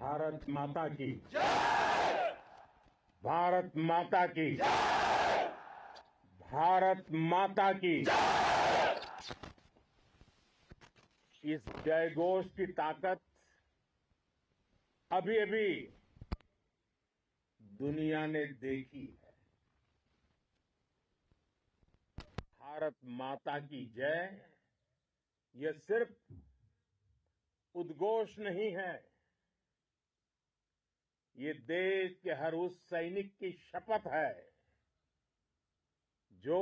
भारत माता की भारत माता की भारत माता की इस जयघोष की ताकत अभी अभी दुनिया ने देखी है। भारत माता की जय यह सिर्फ उद्घोष नहीं है, ये देश के हर उस सैनिक की शपथ है जो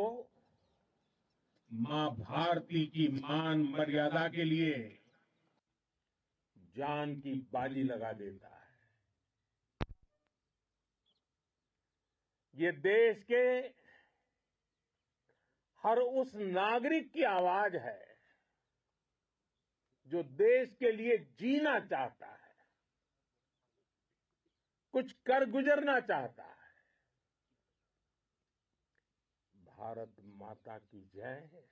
मां भारती की मान मर्यादा के लिए जान की बाजी लगा देता है। ये देश के हर उस नागरिक की आवाज है जो देश के लिए जीना चाहता है, कुछ कर गुजरना चाहता है। भारत माता की जय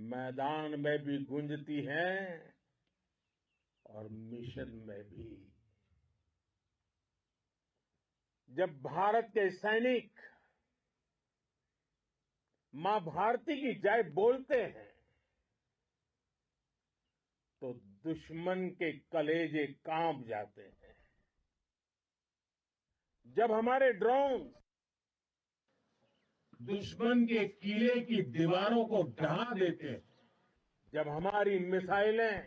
मैदान में भी गूंजती है और मिशन में भी। जब भारत के सैनिक मां भारती की जय बोलते हैं तो दुश्मन के कलेजे कांप जाते हैं। जब हमारे ड्रोन दुश्मन के किले की दीवारों को ढहा देते हैं, जब हमारी मिसाइलें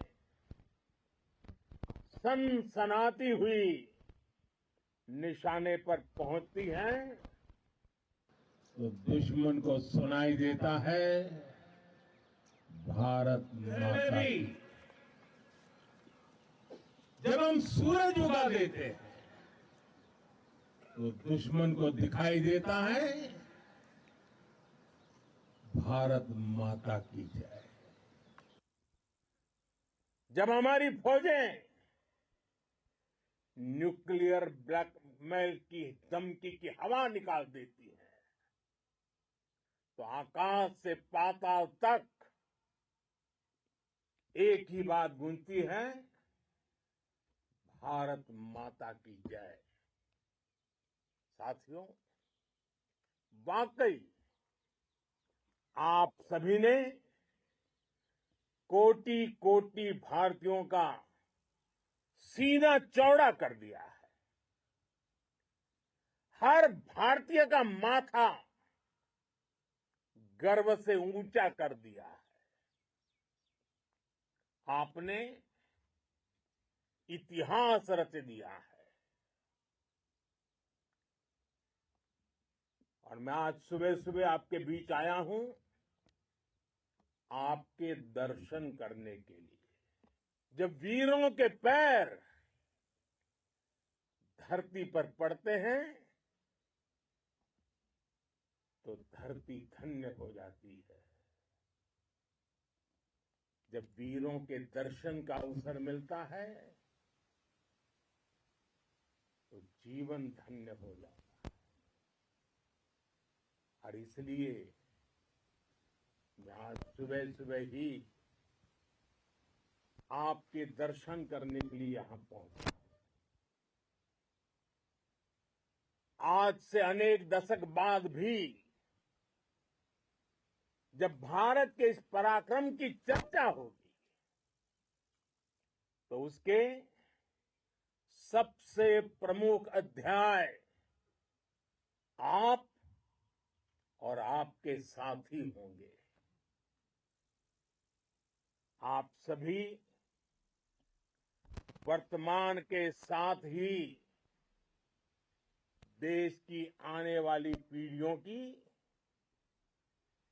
सनसनाती हुई निशाने पर पहुंचती हैं तो दुश्मन को सुनाई देता है भारत माता की। जब हम सूरज उगा देते हैं तो दुश्मन को दिखाई देता है भारत माता की जय। जब हमारी फौजें न्यूक्लियर ब्लैकमेल की धमकी की हवा निकाल देती है तो आकाश से पाताल तक एक ही बात गूंजती है, भारत माता की जय। साथियों, वाकई आप सभी ने कोटि कोटि भारतीयों का सीना चौड़ा कर दिया है। हर भारतीय का माथा गर्व से ऊंचा कर दिया है। आपने इतिहास रच दिया है। और मैं आज सुबह सुबह आपके बीच आया हूं आपके दर्शन करने के लिए। जब वीरों के पैर धरती पर पड़ते हैं तो धरती धन्य हो जाती है। जब वीरों के दर्शन का अवसर मिलता है तो जीवन धन्य हो जाता है। और इसलिए मैं आज सुबह सुबह ही आपके दर्शन करने के लिए यहां पहुंचा। आज से अनेक दशक बाद भी जब भारत के इस पराक्रम की चर्चा होगी तो उसके सबसे प्रमुख अध्याय आप और आपके साथी होंगे। आप सभी वर्तमान के साथ ही देश की आने वाली पीढ़ियों की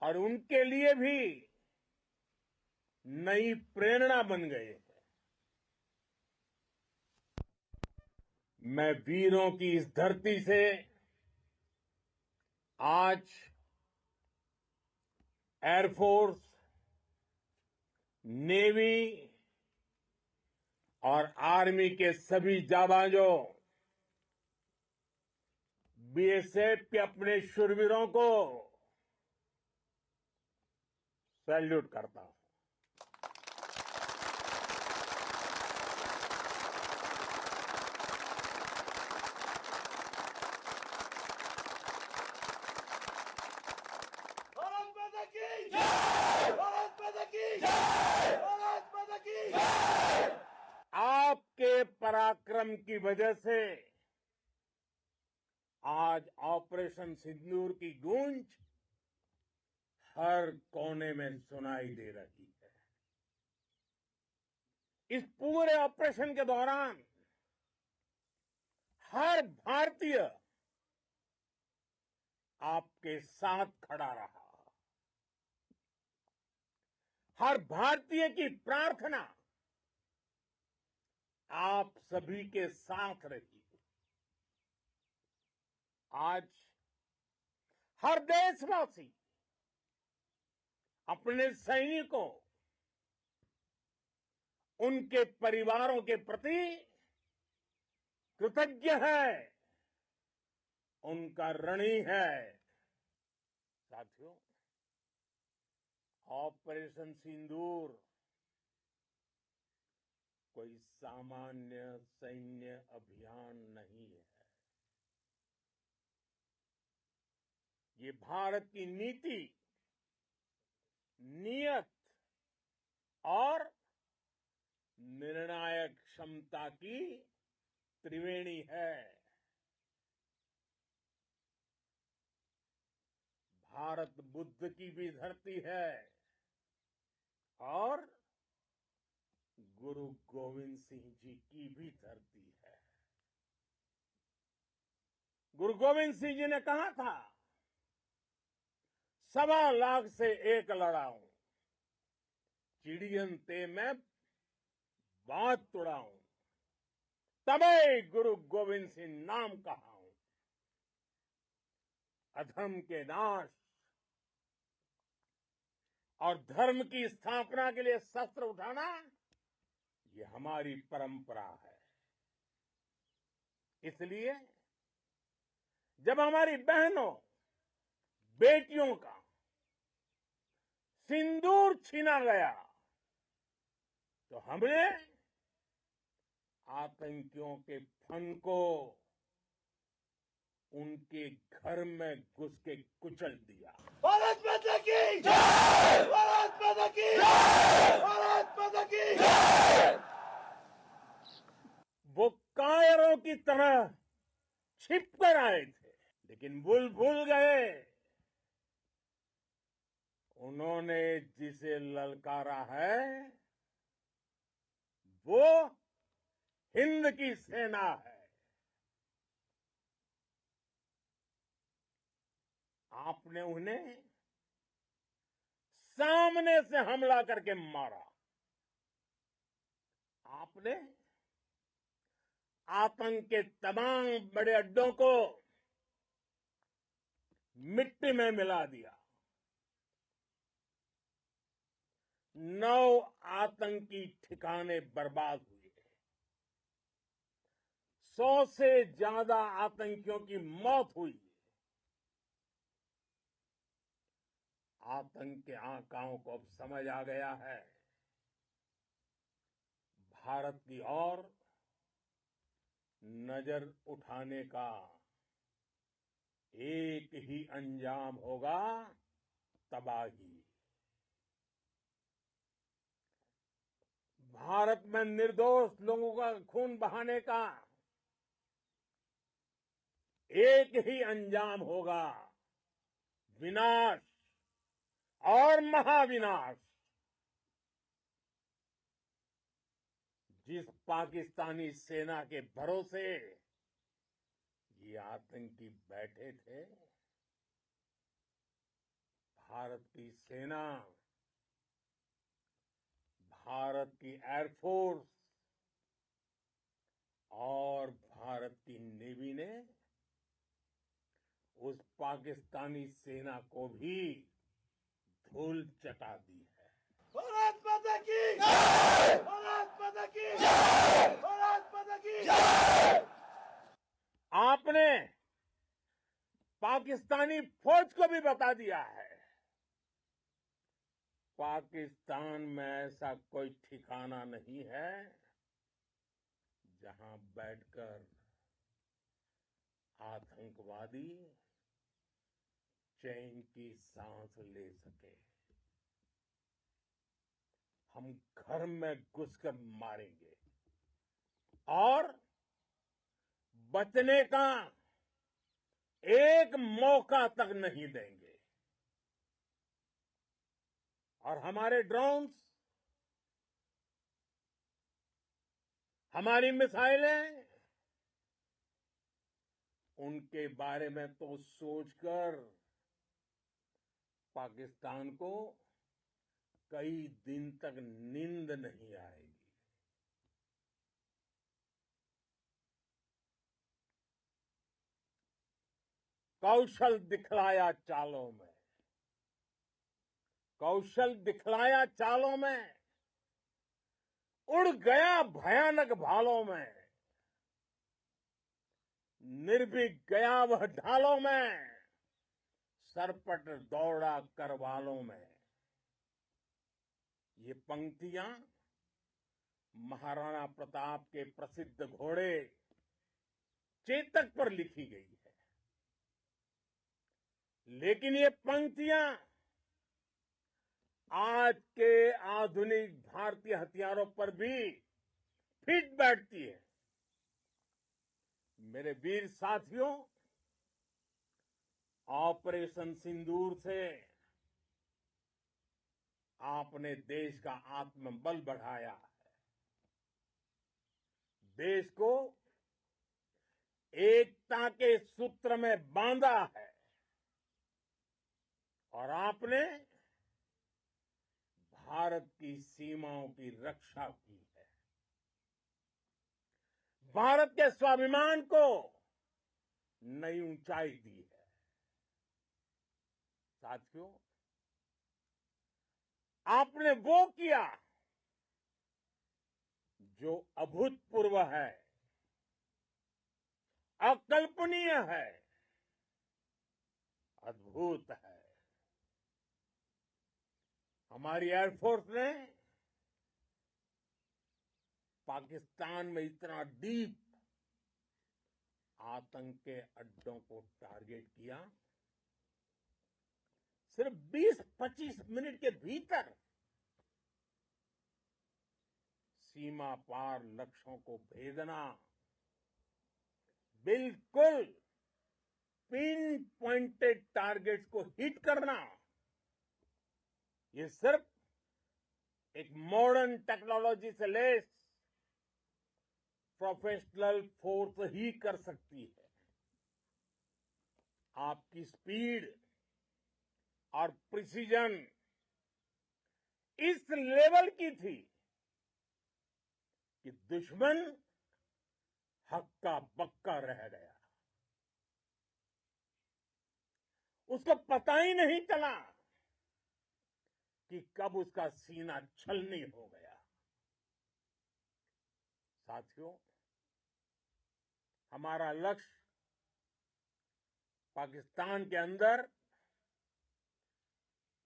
और उनके लिए भी नई प्रेरणा बन गए हैं। मैं वीरों की इस धरती से आज एयरफोर्स, नेवी और आर्मी के सभी जाबाजों, बीएसएफ के अपने शूरवीरों को सैल्यूट करता हूं। पराक्रम की वजह से आज ऑपरेशन सिंदूर की गूंज हर कोने में सुनाई दे रही है। इस पूरे ऑपरेशन के दौरान हर भारतीय आपके साथ खड़ा रहा। हर भारतीय की प्रार्थना आप सभी के साथ रही। आज हर देशवासी अपने सैनिकों, उनके परिवारों के प्रति कृतज्ञ है, उनका ऋणी है। साथियों, ऑपरेशन सिंदूर कोई सामान्य सैन्य अभियान नहीं है। ये भारत की नीति, नियत और निर्णायक क्षमता की त्रिवेणी है। भारत बुद्ध की भी धरती है और गुरु गोविंद सिंह जी की भी धरती है। गुरु गोविंद सिंह जी ने कहा था, 1.25 से एक लड़ाऊं, चिड़ियन ते मैं बात तुड़ाऊं, तबे गुरु गोविंद सिंह नाम कहाऊं। अधर्म के नाश और धर्म की स्थापना के लिए शस्त्र उठाना, ये हमारी परंपरा है। इसलिए जब हमारी बहनों, बेटियों का सिंदूर छीना गया, तो हमने आतंकियों के फन को उनके घर में घुस के कुचल दिया। भारत माता की जय! भारत माता की जय! भारत माता की जय! वो कायरों की तरह छिप कर आए थे, लेकिन भूल गए उन्होंने जिसे ललकारा है वो हिंद की सेना है। आपने उन्हें सामने से हमला करके मारा। आपने आतंक के तमाम बड़े अड्डों को मिट्टी में मिला दिया। 9 आतंकी ठिकाने बर्बाद हुए। 100 से ज्यादा आतंकियों की मौत हुई। आतंक के आकाओं को अब समझ आ गया है, भारत की ओर नजर उठाने का एक ही अंजाम होगा, तबाही। भारत में निर्दोष लोगों का खून बहाने का एक ही अंजाम होगा, विनाश और महाविनाश। जिस पाकिस्तानी सेना के भरोसे ये आतंकी बैठे थे, भारत की सेना, भारत की एयरफोर्स और भारत की नेवी ने उस पाकिस्तानी सेना को भी धूल चटा दी है। भारत माता की जय! भारत माता की जय! भारत माता की जय! आपने पाकिस्तानी फौज को भी बता दिया है, पाकिस्तान में ऐसा कोई ठिकाना नहीं है जहां बैठकर आतंकवादी चैन की सांस ले सके। हम घर में घुसकर मारेंगे। और बचने का एक मौका तक नहीं देंगे। और हमारे ड्रोन्स, हमारी मिसाइलें, उनके बारे में तो सोचकर पाकिस्तान को कई दिन तक नींद नहीं आएगी। कौशल दिखलाया चालों में, कौशल दिखलाया चालों में, उड़ गया भयानक भालों में, निर्भीक गया वह ढालों में, सरपट दौड़ा करवालों में। ये पंक्तियां महाराणा प्रताप के प्रसिद्ध घोड़े चेतक पर लिखी गई है। लेकिन ये पंक्तियां आज के आधुनिक भारतीय हथियारों पर भी फिट बैठती है। मेरे वीर साथियों, ऑपरेशन सिंदूर से आपने देश का आत्मबल बढ़ाया है, देश को एकता के सूत्र में बांधा है और आपने भारत की सीमाओं की रक्षा की है। भारत के स्वाभिमान को नई ऊंचाई दी है। साथियों, आपने वो किया जो अभूतपूर्व है, अकल्पनीय है, अद्भुत है। हमारी एयरफोर्स ने पाकिस्तान में इतना डीप आतंक के अड्डों को टारगेट किया, सिर्फ 20-25 मिनट के भीतर सीमा पार लक्ष्यों को भेदना, बिल्कुल पिन पॉइंटेड टारगेट्स को हिट करना, ये सिर्फ एक मॉडर्न टेक्नोलॉजी से लेस प्रोफेशनल फोर्स ही कर सकती है। आपकी स्पीड और प्रिसीजन इस लेवल की थी कि दुश्मन हक्का बक्का रह गया। उसको पता ही नहीं चला कि कब उसका सीना छलनी हो गया। साथियों, हमारा लक्ष्य पाकिस्तान के अंदर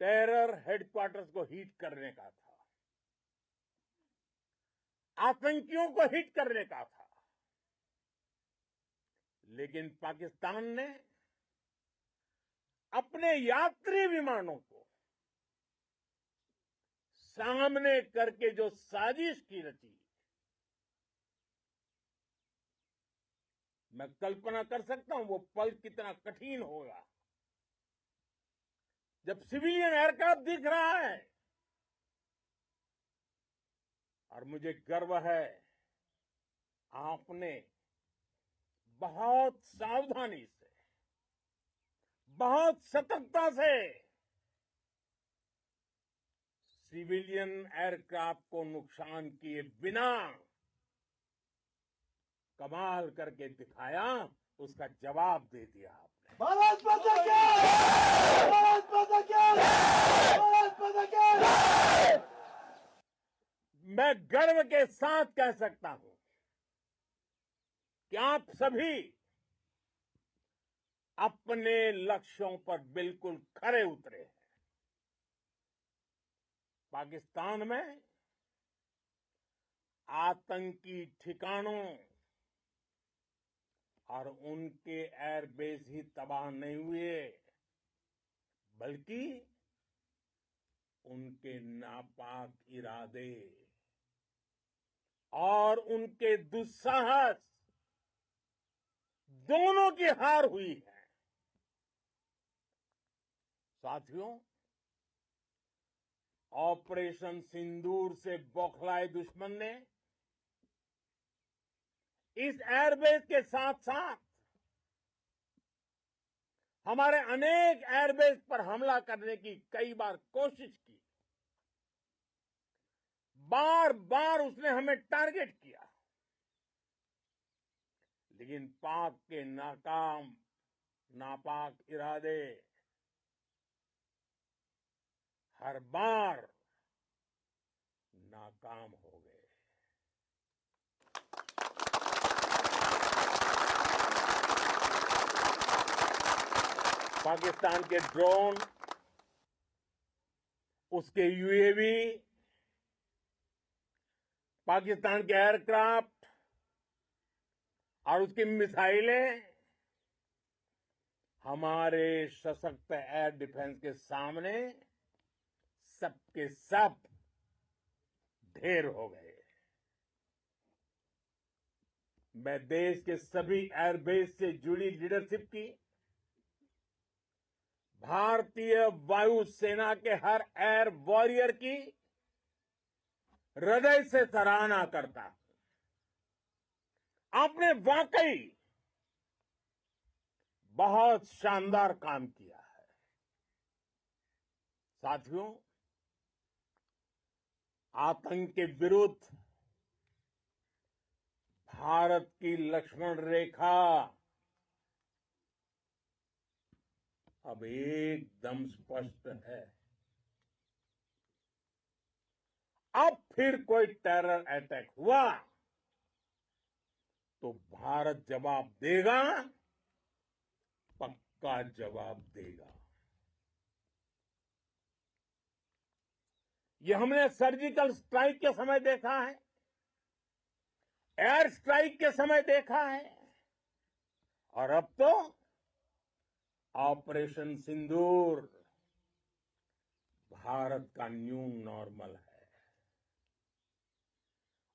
टेरर हेडक्वार्टर्स को हिट करने का था, आतंकियों को हिट करने का था। लेकिन पाकिस्तान ने अपने यात्री विमानों को सामने करके जो साजिश की रची, मैं कल्पना कर सकता हूं वो पल कितना कठिन होगा जब सिविलियन एयरक्राफ्ट दिख रहा है। और मुझे गर्व है, आपने बहुत सावधानी से, बहुत सतर्कता से सिविलियन एयरक्राफ्ट को नुकसान किए बिना कमाल करके दिखाया, उसका जवाब दे दिया आपने। भारत माता की! भारत माता की! भारत माता की! मैं गर्व के साथ कह सकता हूं कि आप सभी अपने लक्ष्यों पर बिल्कुल खरे उतरे हैं। पाकिस्तान में आतंकी ठिकानों और उनके एयरबेस ही तबाह नहीं हुए, बल्कि उनके नापाक इरादे, और उनके दुस्साहस दोनों की हार हुई है। साथियों, ऑपरेशन सिंदूर से बौखलाए दुश्मन ने इस एयरबेस के साथ साथ हमारे अनेक एयरबेस पर हमला करने की कई बार कोशिश की। बार बार उसने हमें टारगेट किया, लेकिन पाक के नापाक इरादे हर बार नाकाम हो गए। पाकिस्तान के ड्रोन, उसके यूएवी, पाकिस्तान के एयरक्राफ्ट और उसकी मिसाइलें हमारे सशक्त एयर डिफेंस के सामने सबके सब ढेर हो गए। मैं देश के सभी एयरबेस से जुड़ी लीडरशिप की, भारतीय वायुसेना के हर एयर वॉरियर की हृदय से सराहना करता हूं। आपने वाकई बहुत शानदार काम किया है। साथियों, आतंक के विरुद्ध भारत की लक्ष्मण रेखा अब एकदम स्पष्ट है। अब फिर कोई टेरर अटैक हुआ तो भारत जवाब देगा, पक्का जवाब देगा। ये हमने सर्जिकल स्ट्राइक के समय देखा है, एयर स्ट्राइक के समय देखा है, और अब तो ऑपरेशन सिंदूर भारत का न्यू नॉर्मल है।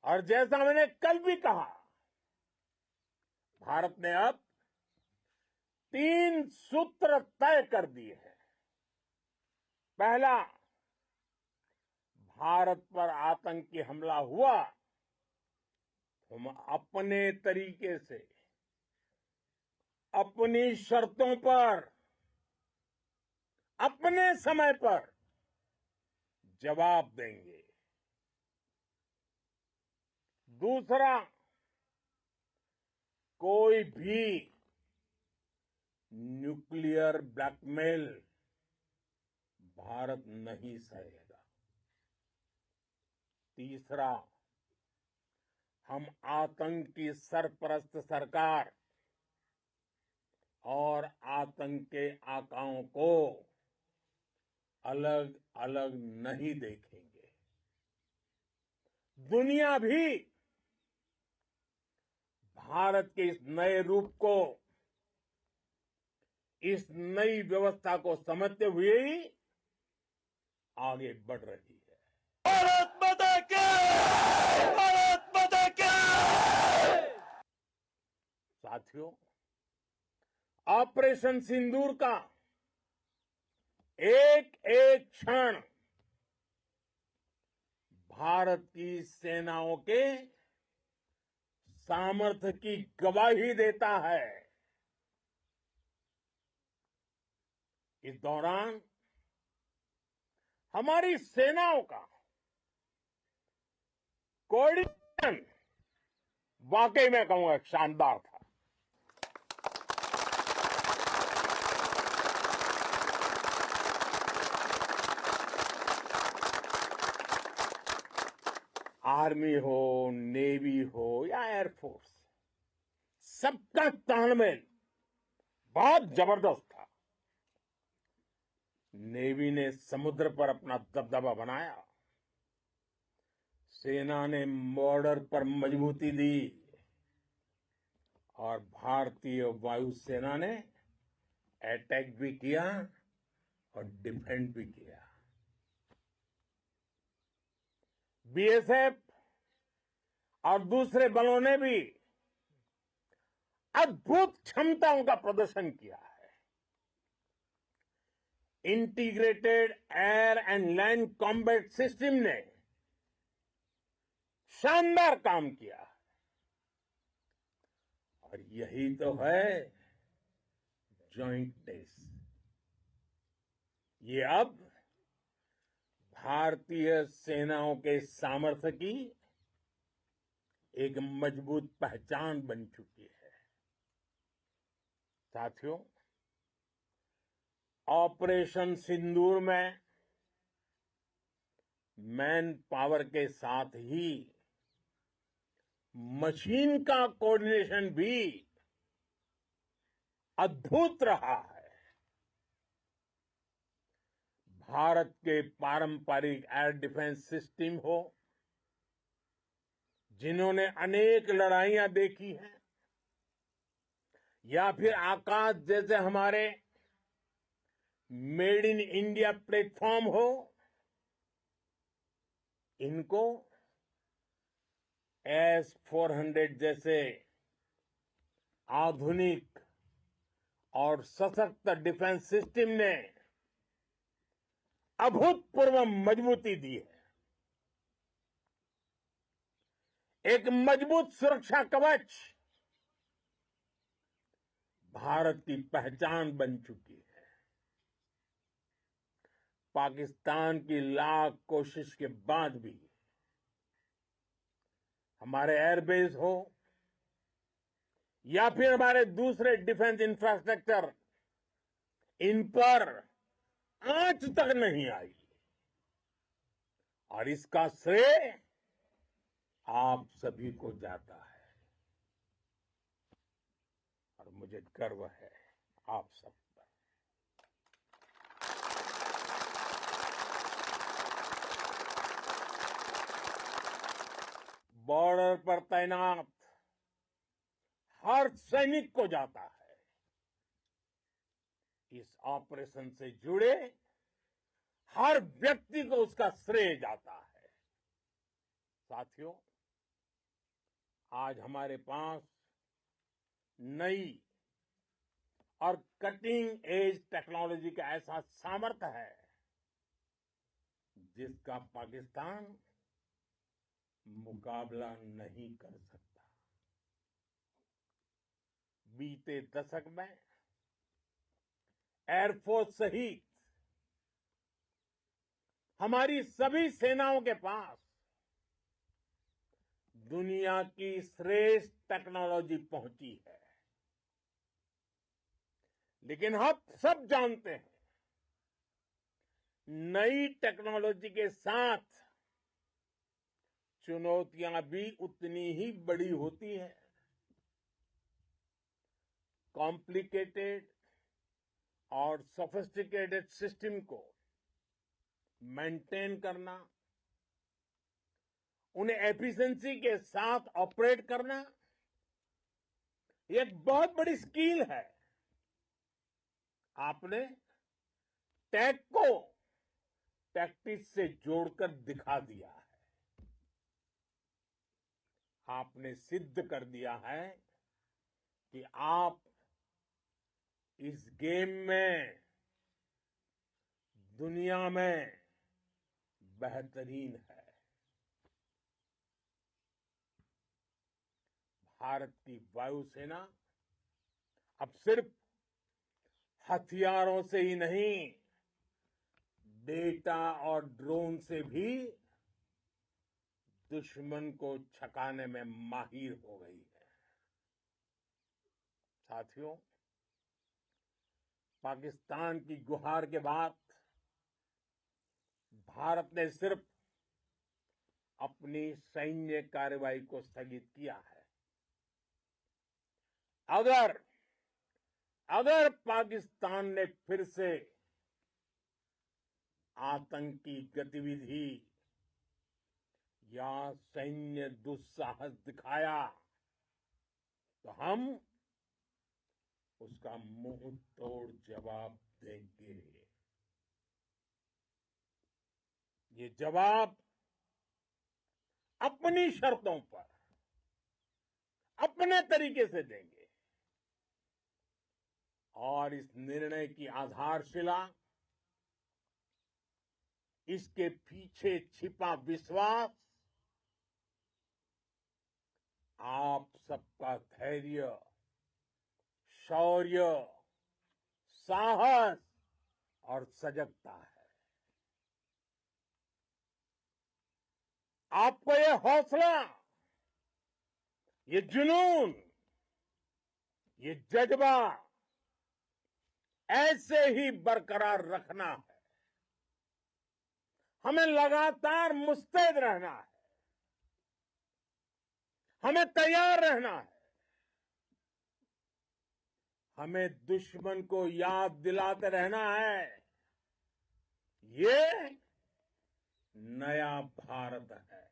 और जैसा मैंने कल भी कहा, भारत ने अब 3 सूत्र तय कर दिए हैं। पहला, भारत पर आतंकी हमला हुआ तो हम अपने तरीके से, अपनी शर्तों पर, अपने समय पर जवाब देंगे। दूसरा, कोई भी न्यूक्लियर ब्लैकमेल भारत नहीं सहेगा। तीसरा, हम आतंक की सरपरस्त सरकार और आतंक के आकाओं को अलग अलग नहीं देखेंगे। दुनिया भी भारत के इस नए रूप को, इस नई व्यवस्था को समझते हुए ही आगे बढ़ रही है। भारत माता की! भारत माता की! साथियों, ऑपरेशन सिंदूर का एक एक क्षण भारत की सेनाओं के सामर्थ्य की गवाही देता है। इस दौरान हमारी सेनाओं का कोऑर्डिनेशन वाकई में कहूंगा शानदार था। आर्मी हो, नेवी हो या एयरफोर्स, सबका तालमेल बहुत जबरदस्त था। नेवी ने समुद्र पर अपना दबदबा बनाया, सेना ने बॉर्डर पर मजबूती दी और भारतीय वायुसेना ने अटैक भी किया और डिफेंड भी किया। बीएसएफ और दूसरे बलों ने भी अद्भुत क्षमताओं का प्रदर्शन किया है। Integrated air and land combat system ने शानदार काम किया और यही तो है जॉइंटनेस। ये अब भारतीय सेनाओं के सामर्थ्य की एक मजबूत पहचान बन चुकी है। साथियों, ऑपरेशन सिंदूर में मैन पावर के साथ ही मशीन का कोऑर्डिनेशन भी अद्भुत रहा है। भारत के पारंपरिक एयर डिफेंस सिस्टम हो, जिन्होंने अनेक लड़ाइयां देखी हैं, या फिर आकाश जैसे हमारे मेड इन इंडिया प्लेटफॉर्म हो, इनको S-400 जैसे आधुनिक और सशक्त डिफेंस सिस्टम ने अभूतपूर्व मजबूती दी है। एक मजबूत सुरक्षा कवच भारत की पहचान बन चुकी है। पाकिस्तान की लाख कोशिश के बाद भी हमारे एयरबेस हो या फिर हमारे दूसरे डिफेंस इंफ्रास्ट्रक्चर, इन पर आंच तक नहीं आई और इसका श्रेय आप सभी को जाता है और मुझे गर्व है आप सब पर। बॉर्डर पर तैनात हर सैनिक को जाता है। इस ऑपरेशन से जुड़े हर व्यक्ति को उसका श्रेय जाता है। साथियों, आज हमारे पास नई और कटिंग एज टेक्नोलॉजी का ऐसा सामर्थ्य है जिसका पाकिस्तान मुकाबला नहीं कर सकता। बीते दशक में एयरफोर्स सहित हमारी सभी सेनाओं के पास दुनिया की श्रेष्ठ टेक्नोलॉजी पहुंची है। लेकिन हम सब जानते हैं, नई टेक्नोलॉजी के साथ चुनौतियां भी उतनी ही बड़ी होती हैं। कॉम्प्लिकेटेड और सोफिस्टिकेटेड सिस्टम को मेंटेन करना, उन्हें एफिशिएंसी के साथ ऑपरेट करना, ये एक बहुत बड़ी स्किल है। आपने टेक को टैक्टिक्स से जोड़कर दिखा दिया है। आपने सिद्ध कर दिया है कि आप इस गेम में दुनिया में बेहतरीन है। भारत की वायुसेना अब सिर्फ हथियारों से ही नहीं, डेटा और ड्रोन से भी दुश्मन को छकाने में माहिर हो गई है। साथियों, पाकिस्तान की गुहार के बाद भारत ने सिर्फ अपनी सैन्य कार्रवाई को स्थगित किया है। अगर पाकिस्तान ने फिर से आतंकी गतिविधि या सैन्य दुस्साहस दिखाया तो हम उसका मुंह तोड़ जवाब देंगे। ये जवाब अपनी शर्तों पर अपने तरीके से देंगे। और इस निर्णय की आधारशिला, इसके पीछे छिपा विश्वास आप सबका धैर्य, शौर्य, साहस और सजगता है। आपको ये हौसला, ये जुनून, ये जज्बा ऐसे ही बरकरार रखना है। हमें लगातार मुस्तैद रहना है, हमें तैयार रहना है। हमें दुश्मन को याद दिलाते रहना है, ये नया भारत है।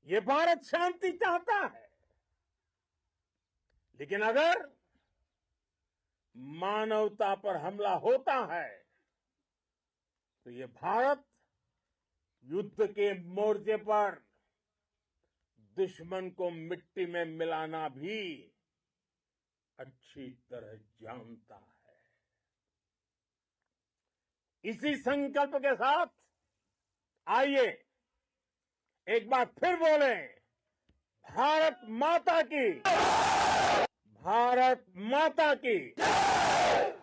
ये भारत शांति चाहता है, लेकिन अगर मानवता पर हमला होता है तो ये भारत युद्ध के मोर्चे पर दुश्मन को मिट्टी में मिलाना भी अच्छी तरह जानता है। इसी संकल्प के साथ आइए एक बार फिर बोलें, भारत माता की, भारत माता की,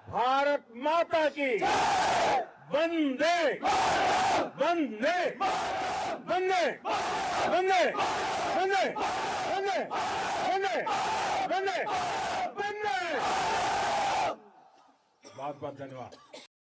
भारत माता की, वंदे वंदे वंदे वंदे वंदे वंदे वंदे वंदे वंदे। बहुत बहुत धन्यवाद।